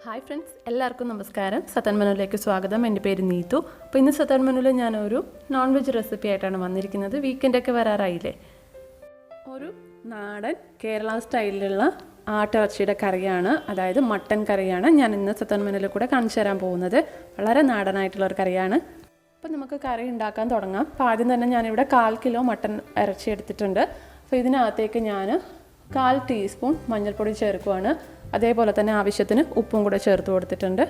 Hi friends, എല്ലാവർക്കും നമസ്കാരം. സതൻ മെനുവിലേക്ക് സ്വാഗതം. എൻ്റെ പേര് നീതു. അപ്പോൾ ഇന്ന് സതൻ മെനുവിൽ ഞാനൊരു നോൺ വെജ് റെസിപ്പി ആയിട്ടാണ് വന്നിരിക്കുന്നത്. വീക്കെൻഡൊക്കെ വരാറായില്ലേ. ഒരു നാടൻ കേരള സ്റ്റൈലിലുള്ള ആട്ടിറച്ചിയുടെ കറിയാണ്, അതായത് മട്ടൻ കറിയാണ് ഞാൻ ഇന്ന് സതൻ മെനുവിൽ കൂടെ കാണിച്ചു തരാൻ പോകുന്നത്. വളരെ നാടനായിട്ടുള്ളൊരു കറിയാണ്. അപ്പോൾ നമുക്ക് കറി ഉണ്ടാക്കാൻ തുടങ്ങാം. അപ്പോൾ ആദ്യം തന്നെ ഞാനിവിടെ 1/4 കിലോ മട്ടൻ ഇറച്ചി എടുത്തിട്ടുണ്ട്. അപ്പോൾ ഇതിനകത്തേക്ക് ഞാൻ 1/4 ടീസ്പൂൺ മഞ്ഞൾപ്പൊടി ചേർക്കുവാണ്. അതേപോലെ തന്നെ ആവശ്യത്തിന് ഉപ്പും കൂടെ ചേർത്ത് കൊടുത്തിട്ടുണ്ട്.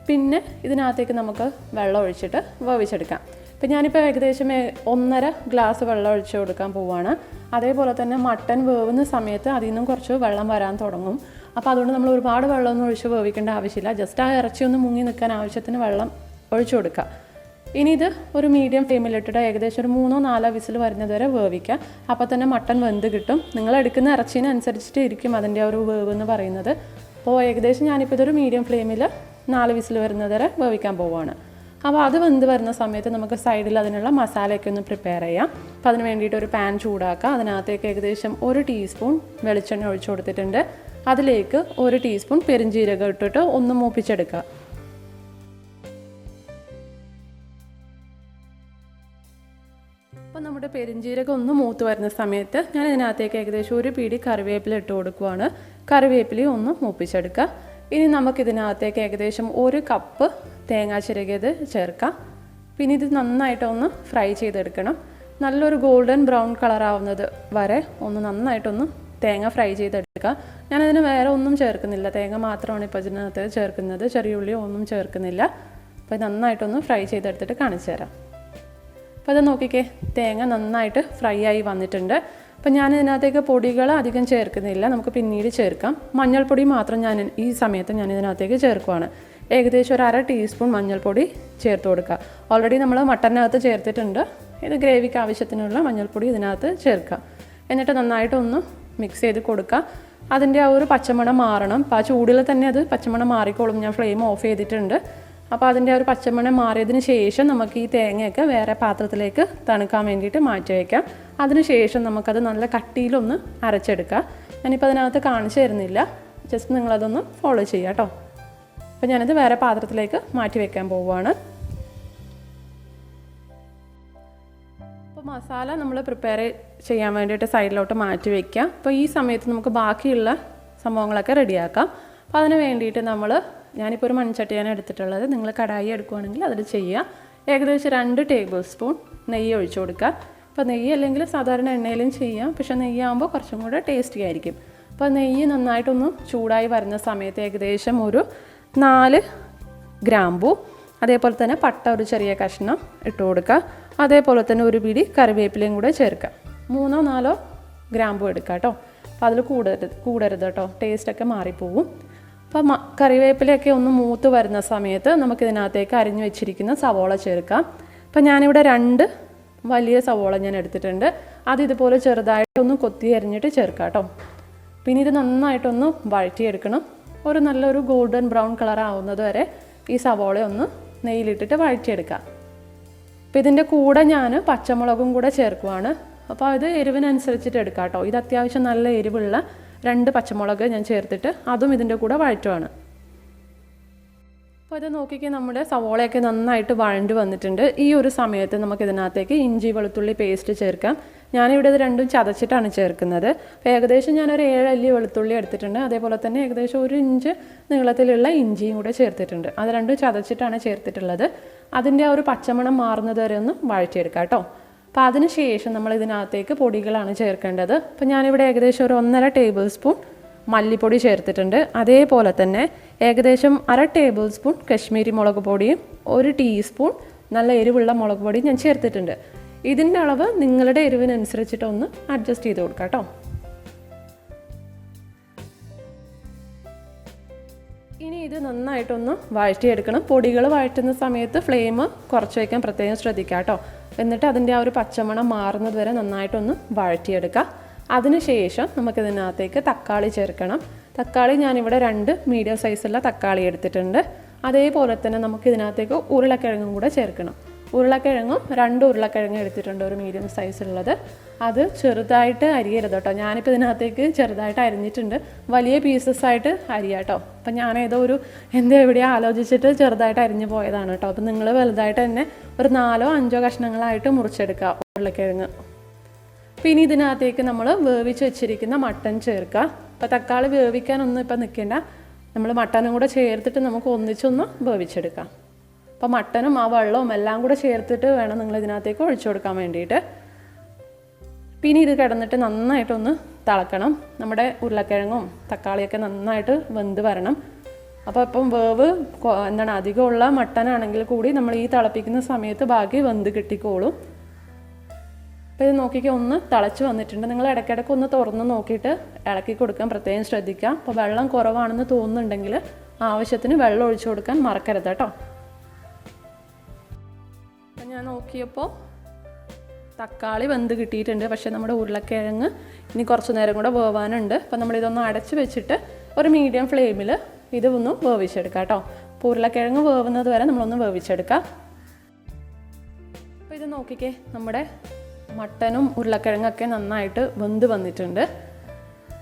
പിന്നെ ഇതിനകത്തേക്ക് നമുക്ക് വെള്ളം ഒഴിച്ചിട്ട് വേവിച്ചെടുക്കാം. ഇപ്പം ഞാനിപ്പോൾ ഏകദേശം 1.5 ഗ്ലാസ് വെള്ളം ഒഴിച്ച് കൊടുക്കാൻ പോവുകയാണ്. അതേപോലെ തന്നെ മട്ടൻ വേവുന്ന സമയത്ത് അതിൽ നിന്നും കുറച്ച് വെള്ളം വരാൻ തുടങ്ങും. അപ്പോൾ അതുകൊണ്ട് നമ്മൾ ഒരുപാട് വെള്ളമൊന്നും ഒഴിച്ച് വേവിക്കേണ്ട ആവശ്യമില്ല. ജസ്റ്റ് ആ ഇറച്ചി ഒന്ന് മുങ്ങി നിൽക്കാൻ ആവശ്യത്തിന് വെള്ളം ഒഴിച്ചു കൊടുക്കുക. ഇനി ഇത് ഒരു മീഡിയം ഫ്ലെയിമിലിട്ടിട്ട് ഏകദേശം ഒരു 3-4 വിസിൽ വരുന്നത് വരെ വേവിക്കാം. അപ്പോൾ തന്നെ മട്ടൻ വെന്ത് കിട്ടും. നിങ്ങൾ എടുക്കുന്ന ഇറച്ചിനനുസരിച്ചിട്ട് ഇരിക്കും അതിൻ്റെ ഒരു വേവ് എന്ന് പറയുന്നത്. അപ്പോൾ ഏകദേശം ഞാനിപ്പോൾ ഇതൊരു മീഡിയം ഫ്ലെയിമിൽ 4 വിസിൽ വരുന്നത് വരെ വേവിക്കാൻ പോവുകയാണ്. അപ്പോൾ അത് വെന്ത് വരുന്ന സമയത്ത് നമുക്ക് സൈഡിൽ അതിനുള്ള മസാലയൊക്കെ ഒന്ന് പ്രിപ്പയർ ചെയ്യാം. അപ്പോൾ അതിന് വേണ്ടിയിട്ട് ഒരു പാൻ ചൂടാക്കുക. അതിനകത്തേക്ക് ഏകദേശം 1 ടീസ്പൂൺ വെളിച്ചെണ്ണ ഒഴിച്ചു കൊടുത്തിട്ടുണ്ട്. അതിലേക്ക് 1 ടീസ്പൂൺ പെരുംജീരകം ഇട്ടിട്ട് ഒന്ന് മൂപ്പിച്ചെടുക്കുക. അപ്പോൾ നമ്മുടെ പെരുംജീരകം ഒന്ന് മൂത്ത് വരുന്ന സമയത്ത് ഞാൻ ഇതിനകത്തേക്ക് ഏകദേശം 1 പിടി കറിവേപ്പില ഇട്ട് കൊടുക്കുവാണ്. കറിവേപ്പിലയും ഒന്ന് മൂപ്പിച്ചെടുക്കുക. ഇനി നമുക്കിതിനകത്തേക്ക് ഏകദേശം 1 കപ്പ് തേങ്ങ ചിരകിയത് ചേർക്കാം. പിന്നെ ഇത് നന്നായിട്ടൊന്ന് ഫ്രൈ ചെയ്തെടുക്കണം. നല്ലൊരു ഗോൾഡൻ ബ്രൗൺ കളറാവുന്നത് വരെ ഒന്ന് നന്നായിട്ടൊന്ന് തേങ്ങ ഫ്രൈ ചെയ്തെടുക്കുക. ഞാനതിന് വേറെ ഒന്നും ചേർക്കുന്നില്ല, തേങ്ങ മാത്രമാണ് ഇപ്പോൾ ഇതിനകത്ത് ചേർക്കുന്നത്. ചെറിയ ഉള്ളി ഒന്നും ചേർക്കുന്നില്ല. അപ്പോൾ നന്നായിട്ടൊന്ന് ഫ്രൈ ചെയ്തെടുത്തിട്ട് കാണിച്ചു തരാം. അപ്പോൾ അത് നോക്കിക്കേ, തേങ്ങ നന്നായിട്ട് ഫ്രൈ ആയി വന്നിട്ടുണ്ട്. അപ്പോൾ ഞാൻ ഇതിനകത്തേക്ക് പൊടികൾ അധികം ചേർക്കുന്നില്ല, നമുക്ക് പിന്നീട് ചേർക്കാം. മഞ്ഞൾപ്പൊടി മാത്രം ഞാൻ ഈ സമയത്ത് ഇതിനകത്തേക്ക് ചേർക്കുവാണ്. ഏകദേശം ഒരു 1/2 ടീസ്പൂൺ മഞ്ഞൾപ്പൊടി ചേർത്ത് കൊടുക്കുക. ഓൾറെഡി നമ്മൾ മട്ടനകത്ത് ചേർത്തിട്ടുണ്ട്. ഇത് ഗ്രേവിക്ക് ആവശ്യത്തിനുള്ള മഞ്ഞൾപ്പൊടി ഇതിനകത്ത് ചേർക്കുക. എന്നിട്ട് നന്നായിട്ടൊന്ന് മിക്സ് ചെയ്ത് കൊടുക്കുക. അതിൻ്റെ ആ ഒരു പച്ചമണം മാറണം. അപ്പോൾ ആ ചൂടിൽ തന്നെ അത് പച്ചമണം മാറിക്കോളും. ഞാൻ ഫ്ലെയിം ഓഫ് ചെയ്തിട്ടുണ്ട്. അപ്പോൾ അതിൻ്റെ ഒരു പച്ചമണം മാറിയതിന് ശേഷം നമുക്ക് ഈ തേങ്ങയൊക്കെ വേറെ പാത്രത്തിലേക്ക് തണുക്കാൻ വേണ്ടിയിട്ട് മാറ്റി വയ്ക്കാം. അതിന് ശേഷം നമുക്കത് നല്ല കട്ടിയിലൊന്ന് അരച്ചെടുക്കാം. ഞാനിപ്പോൾ അതിനകത്ത് കാണിച്ചു തരുന്നില്ല, ജസ്റ്റ് നിങ്ങളതൊന്ന് ഫോളോ ചെയ്യുക കേട്ടോ. അപ്പോൾ ഞാനത് വേറെ പാത്രത്തിലേക്ക് മാറ്റി വയ്ക്കാൻ പോവുകയാണ്. അപ്പോൾ മസാല നമ്മൾ പ്രിപ്പയർ ചെയ്യാൻ വേണ്ടിയിട്ട് സൈഡിലോട്ട് മാറ്റി വയ്ക്കാം. അപ്പോൾ ഈ സമയത്ത് നമുക്ക് ബാക്കിയുള്ള സംഭവങ്ങളൊക്കെ റെഡിയാക്കാം. അപ്പോൾ അതിന് വേണ്ടിയിട്ട് ഞാനിപ്പോൾ ഒരു മൺചട്ടിയാണ് എടുത്തിട്ടുള്ളത്. നിങ്ങൾ കടായി എടുക്കുകയാണെങ്കിൽ അതിൽ ചെയ്യുക. ഏകദേശം 2 ടേബിൾ സ്പൂൺ നെയ്യ് ഒഴിച്ചു കൊടുക്കുക. അപ്പോൾ നെയ്യ് അല്ലെങ്കിൽ സാധാരണ എണ്ണയിലും ചെയ്യാം, പക്ഷേ നെയ്യാകുമ്പോൾ കുറച്ചും കൂടെ ടേസ്റ്റി ആയിരിക്കും. അപ്പോൾ നെയ്യ് നന്നായിട്ടൊന്ന് ചൂടായി വരുന്ന സമയത്ത് ഏകദേശം ഒരു 4 ഗ്രാമ്പൂ, അതേപോലെ തന്നെ പട്ട ഒരു ചെറിയ കഷ്ണം ഇട്ട് കൊടുക്കുക. അതേപോലെ തന്നെ 1 പിടി കറിവേപ്പിലയും കൂടെ ചേർക്കുക. 3-4 ഗ്രാമ്പൂ എടുക്കുക കേട്ടോ. അപ്പോൾ അതിൽ കൂടരുത് കേട്ടോ, ടേസ്റ്റൊക്കെ മാറിപ്പോവും. അപ്പോൾ കറിവേപ്പിലയൊക്കെ ഒന്ന് മൂത്ത് വരുന്ന സമയത്ത് നമുക്കിതിനകത്തേക്ക് അരിഞ്ഞു വെച്ചിരിക്കുന്ന സവോള ചേർക്കാം. അപ്പോൾ ഞാനിവിടെ 2 വലിയ സവോള ഞാൻ എടുത്തിട്ടുണ്ട്. അത് ഇതുപോലെ ചെറുതായിട്ടൊന്ന് കൊത്തി അരിഞ്ഞിട്ട് ചേർക്കാം കേട്ടോ. പിന്നെ ഇത് നന്നായിട്ടൊന്ന് വഴറ്റിയെടുക്കണം. ഒരു നല്ലൊരു ഗോൾഡൻ ബ്രൗൺ കളർ ആവുന്നത് വരെ ഈ സവോള ഒന്ന് നെയ്യിലിട്ടിട്ട് വഴറ്റിയെടുക്കാം. അപ്പോൾ ഇതിൻ്റെ കൂടെ ഞാൻ പച്ചമുളകും കൂടെ ചേർക്കുവാണ്. അപ്പോൾ ഇത് എരിവിനനുസരിച്ചിട്ട് എടുക്കാം കേട്ടോ. ഇത് അത്യാവശ്യം നല്ല എരിവുള്ള 2 പച്ചമുളക് ഞാൻ ചേർത്തിട്ട് അതും ഇതിൻ്റെ കൂടെ വഴറ്റുവാണ്. അപ്പോൾ ഇത് നോക്കിക്കേ, നമ്മുടെ സവോളയൊക്കെ നന്നായിട്ട് വഴണ്ട് വന്നിട്ടുണ്ട്. ഈ ഒരു സമയത്ത് നമുക്കിതിനകത്തേക്ക് ഇഞ്ചി വെളുത്തുള്ളി പേസ്റ്റ് ചേർക്കാം. ഞാനിവിടെ ഇത് രണ്ടും ചതച്ചിട്ടാണ് ചേർക്കുന്നത്. അപ്പോൾ ഏകദേശം ഞാനൊരു 7 അല്ലി വെളുത്തുള്ളി എടുത്തിട്ടുണ്ട്. അതേപോലെ തന്നെ ഏകദേശം 1 ഇഞ്ച് നീളത്തിലുള്ള ഇഞ്ചിയും കൂടെ ചേർത്തിട്ടുണ്ട്. അത് രണ്ടും ചതച്ചിട്ടാണ് ചേർത്തിട്ടുള്ളത്. അതിൻ്റെ ആ ഒരു പച്ചമണം മാറുന്നത് വരെ ഒന്ന് വഴറ്റിയെടുക്കാം കേട്ടോ. അപ്പോൾ അതിന് ശേഷം നമ്മൾ ഇതിനകത്തേക്ക് പൊടികളാണ് ചേർക്കേണ്ടത്. അപ്പോൾ ഞാനിവിടെ ഏകദേശം ഒരു 1.5 ടേബിൾ സ്പൂൺ മല്ലിപ്പൊടി ചേർത്തിട്ടുണ്ട്. അതേപോലെ തന്നെ ഏകദേശം 1/2 ടേബിൾ സ്പൂൺ കശ്മീരി മുളക് പൊടിയും 1 ടീസ്പൂൺ നല്ല എരിവുള്ള മുളക് പൊടിയും ഞാൻ ചേർത്തിട്ടുണ്ട്. ഇതിൻ്റെ അളവ് നിങ്ങളുടെ എരിവിനനുസരിച്ചിട്ടൊന്ന് അഡ്ജസ്റ്റ് ചെയ്ത് കൊടുക്കാം കേട്ടോ. ഇനി ഇത് നന്നായിട്ടൊന്ന് വഴറ്റിയെടുക്കണം. പൊടികൾ വഴറ്റുന്ന സമയത്ത് ഫ്ലെയിം കുറച്ച് വയ്ക്കാൻ പ്രത്യേകം ശ്രദ്ധിക്കാം കേട്ടോ. എന്നിട്ട് അതിൻ്റെ ആ ഒരു പച്ചമണം മാറുന്നത് വരെ നന്നായിട്ടൊന്ന് വഴറ്റിയെടുക്കുക. അതിനുശേഷം നമുക്കിതിനകത്തേക്ക് തക്കാളി ചേർക്കണം. തക്കാളി ഞാനിവിടെ 2 മീഡിയം സൈസുള്ള തക്കാളി എടുത്തിട്ടുണ്ട്. അതേപോലെ തന്നെ നമുക്കിതിനകത്തേക്ക് ഉരുളക്കിഴങ്ങും കൂടെ ചേർക്കണം. ഉരുളക്കിഴങ്ങും 2 ഉരുളക്കിഴങ്ങ് എടുത്തിട്ടുണ്ട്, ഒരു മീഡിയം സൈസുള്ളത്. അത് ചെറുതായിട്ട് അരിയരുത് കേട്ടോ. ഞാനിപ്പോൾ ഇതിനകത്തേക്ക് ചെറുതായിട്ട് അരിഞ്ഞിട്ടുണ്ട്, വലിയ പീസസ് ആയിട്ട് അരിയാം കേട്ടോ. അപ്പം ഞാൻ ഏതോ ഒരു എവിടെയോ ആലോചിച്ചിട്ട് ചെറുതായിട്ട് അരിഞ്ഞു പോയതാണ് കേട്ടോ. അപ്പം നിങ്ങൾ വലുതായിട്ട് തന്നെ ഒരു 4-5 കഷ്ണങ്ങളായിട്ട് മുറിച്ചെടുക്കുക ഉരുളക്കിഴങ്ങ്. പിന്നെ ഇതിനകത്തേക്ക് നമ്മൾ വേവിച്ച് വെച്ചിരിക്കുന്ന മട്ടൻ ചേർക്കുക. അപ്പോൾ തക്കാളി വേവിക്കാനൊന്നും ഇപ്പം നിൽക്കേണ്ട, നമ്മൾ മട്ടനും കൂടെ ചേർത്തിട്ട് നമുക്ക് ഒന്നിച്ചൊന്ന് വേവിച്ചെടുക്കാം. അപ്പോൾ മട്ടനും ആ വെള്ളവും എല്ലാം കൂടെ ചേർത്തിട്ട് വേണം നിങ്ങൾ ഇതിനകത്തേക്ക് ഒഴിച്ചു കൊടുക്കാൻ വേണ്ടിയിട്ട്. പിന്നെ ഇത് കിടന്നിട്ട് നന്നായിട്ടൊന്ന് തിളക്കണം. നമ്മുടെ ഉരുളക്കിഴങ്ങും തക്കാളിയൊക്കെ നന്നായിട്ട് വെന്ത് വരണം. അപ്പോൾ ഇപ്പം വേവ് അധികമുള്ള മട്ടനാണെങ്കിൽ കൂടി നമ്മൾ ഈ തിളപ്പിക്കുന്ന സമയത്ത് ബാക്കി വെന്ത് കിട്ടിക്കോളും. അപ്പോൾ ഇത് നോക്കിക്കുക, ഒന്ന് തിളച്ച് വന്നിട്ടുണ്ട്. നിങ്ങൾ ഇടയ്ക്കിടയ്ക്ക് ഒന്ന് തുറന്ന് നോക്കിയിട്ട് ഇളക്കി കൊടുക്കാൻ പ്രത്യേകം ശ്രദ്ധിക്കുക. അപ്പോൾ വെള്ളം കുറവാണെന്ന് തോന്നുന്നുണ്ടെങ്കിൽ ആവശ്യത്തിന് വെള്ളം ഒഴിച്ചു കൊടുക്കാൻ മറക്കരുത് കേട്ടോ. അപ്പം ഞാൻ നോക്കിയപ്പോൾ തക്കാളി വെന്ത് കിട്ടിയിട്ടുണ്ട്, പക്ഷേ നമ്മുടെ ഉരുളക്കിഴങ്ങ് ഇനി കുറച്ച് നേരം കൂടെ വേവാനുണ്ട്. അപ്പം നമ്മളിതൊന്ന് അടച്ച് വെച്ചിട്ട് ഒരു മീഡിയം ഫ്ലെയിമിൽ ഇത് ഒന്ന് വേവിച്ചെടുക്കാം കേട്ടോ. അപ്പോൾ ഉരുളക്കിഴങ്ങ് വേവുന്നത് വരെ നമ്മളൊന്ന് വേവിച്ചെടുക്കാം. അപ്പോൾ ഇത് നോക്കിക്കേ, നമ്മുടെ മട്ടനും ഉരുളക്കിഴങ്ങൊക്കെ നന്നായിട്ട് വെന്ത് വന്നിട്ടുണ്ട്.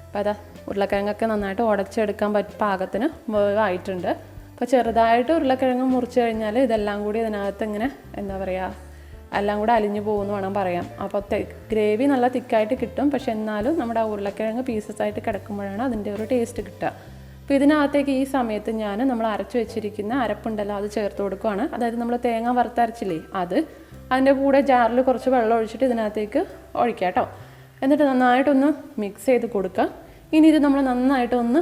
അപ്പോൾ അതാ ഉരുളക്കിഴങ്ങൊക്കെ നന്നായിട്ട് ഉടച്ചെടുക്കാൻ പാകത്തിന് വേവായിട്ടുണ്ട്. അപ്പോൾ ചെറുതായിട്ട് ഉരുളക്കിഴങ്ങ് മുറിച്ച് കഴിഞ്ഞാൽ ഇതെല്ലാം കൂടി ഇതിനകത്ത് ഇങ്ങനെ എല്ലാം കൂടെ അലിഞ്ഞു പോകുമെന്ന് വേണം പറയാം. അപ്പോൾ ഗ്രേവി നല്ല തിക്കായിട്ട് കിട്ടും, പക്ഷെ എന്നാലും നമ്മുടെ ആ ഉരുളക്കിഴങ്ങ് പീസസ് ആയിട്ട് കിടക്കുമ്പോഴാണ് അതിൻ്റെ ഒരു ടേസ്റ്റ് കിട്ടുക. അപ്പോൾ ഇതിനകത്തേക്ക് ഈ സമയത്ത് നമ്മൾ അരച്ച് വെച്ചിരിക്കുന്ന അരപ്പുണ്ടല്ലോ അത് ചേർത്ത് കൊടുക്കുകയാണ്. അതായത് നമ്മൾ തേങ്ങ വറുത്തരച്ചില്ലേ അത്, അതിൻ്റെ കൂടെ ജാറിൽ കുറച്ച് വെള്ളം ഒഴിച്ചിട്ട് ഇതിനകത്തേക്ക് ഒഴിക്കുക കേട്ടോ. എന്നിട്ട് നന്നായിട്ടൊന്ന് മിക്സ് ചെയ്ത് കൊടുക്കുക. ഇനി ഇത് നമ്മൾ നന്നായിട്ടൊന്ന്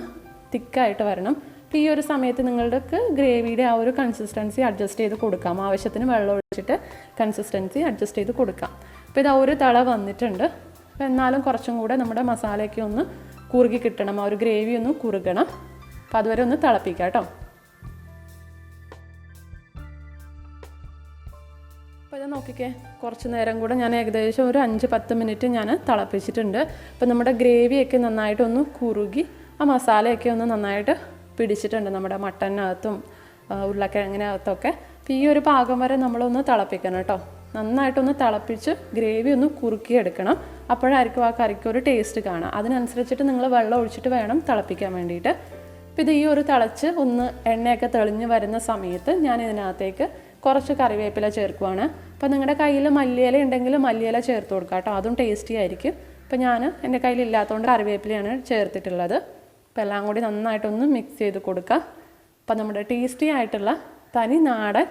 തിക്കായിട്ട് വരണം. അപ്പോൾ ഈ ഒരു സമയത്ത് നിങ്ങൾക്ക് ഗ്രേവിയുടെ ആ ഒരു കൺസിസ്റ്റൻസി അഡ്ജസ്റ്റ് ചെയ്ത് കൊടുക്കാം. ആവശ്യത്തിന് വെള്ളം ഒഴിച്ചിട്ട് കൺസിസ്റ്റൻസി അഡ്ജസ്റ്റ് ചെയ്ത് കൊടുക്കാം. അപ്പോൾ ഇത് ഒരു തള വന്നിട്ടുണ്ട്. അപ്പോൾ എന്നാലും കുറച്ചും കൂടെ നമ്മുടെ മസാലയൊക്കെ ഒന്ന് കുറുകി കിട്ടണം, ആ ഒരു ഗ്രേവി ഒന്ന് കുറുകണം. അപ്പോൾ അതുവരെ ഒന്ന് തിളപ്പിക്കാം കേട്ടോ. അപ്പോൾ ഇത് നോക്കിക്കേ, കുറച്ച് നേരം കൂടെ ഞാൻ ഏകദേശം ഒരു 5-10 മിനിറ്റ് ഞാൻ തിളപ്പിച്ചിട്ടുണ്ട്. അപ്പോൾ നമ്മുടെ ഗ്രേവിയൊക്കെ നന്നായിട്ടൊന്ന് കുറുകി ആ മസാലയൊക്കെ ഒന്ന് നന്നായിട്ട് പിടിച്ചിട്ടുണ്ട് നമ്മുടെ മട്ടനകത്തും ഉരുളക്കിഴങ്ങിനകത്തൊക്കെ. അപ്പോൾ ഈ ഒരു പാകം വരെ നമ്മളൊന്ന് തിളപ്പിക്കണം കേട്ടോ. നന്നായിട്ടൊന്ന് തിളപ്പിച്ച് ഗ്രേവി ഒന്ന് കുറുക്കിയെടുക്കണം. അപ്പോഴായിരിക്കും ആ കറിക്ക് ഒരു ടേസ്റ്റ് കാണുക. അതിനനുസരിച്ചിട്ട് നിങ്ങൾ വെള്ളം ഒഴിച്ചിട്ട് വേണം തിളപ്പിക്കാൻ വേണ്ടിയിട്ട്. അപ്പോൾ ഇത് ഈ ഒരു തിളച്ച് ഒന്ന് എണ്ണയൊക്കെ തെളിഞ്ഞ് വരുന്ന സമയത്ത് ഞാൻ ഇതിനകത്തേക്ക് കുറച്ച് കറിവേപ്പില ചേർക്കുവാണ്. അപ്പോൾ നിങ്ങളുടെ കയ്യിൽ മല്ലിയില ഉണ്ടെങ്കിൽ മല്ലിയില ചേർത്ത് കൊടുക്കുക കേട്ടോ, അതും ടേസ്റ്റി ആയിരിക്കും. അപ്പോൾ ഞാൻ എൻ്റെ കയ്യിലില്ലാത്തതുകൊണ്ട് കറിവേപ്പിലയാണ് ചേർത്തിട്ടുള്ളത്. അപ്പോൾ എല്ലാം കൂടി നന്നായിട്ടൊന്ന് മിക്സ് ചെയ്ത് കൊടുക്കുക. അപ്പോൾ നമ്മുടെ ടേസ്റ്റി ആയിട്ടുള്ള തനി നാടൻ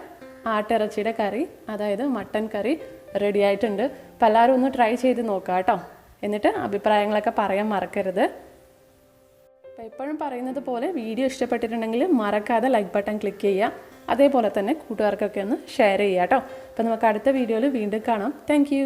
ആട്ടിറച്ചിയുടെ കറി, അതായത് മട്ടൻ കറി റെഡി ആയിട്ടുണ്ട്. അപ്പോൾ എല്ലാവരും ഒന്ന് ട്രൈ ചെയ്ത് നോക്കുക കേട്ടോ. എന്നിട്ട് അഭിപ്രായങ്ങളൊക്കെ പറയാൻ മറക്കരുത്. അപ്പോൾ എപ്പോഴും പറയുന്നത് പോലെ വീഡിയോ ഇഷ്ടപ്പെട്ടിട്ടുണ്ടെങ്കിൽ മറക്കാതെ ലൈക്ക് ബട്ടൺ ക്ലിക്ക് ചെയ്യുക. അതേപോലെ തന്നെ കൂട്ടുകാർക്കൊക്കെ ഒന്ന് ഷെയർ ചെയ്യുക കേട്ടോ. അപ്പോൾ നമുക്ക് അടുത്ത വീഡിയോയിൽ വീണ്ടും കാണാം. താങ്ക്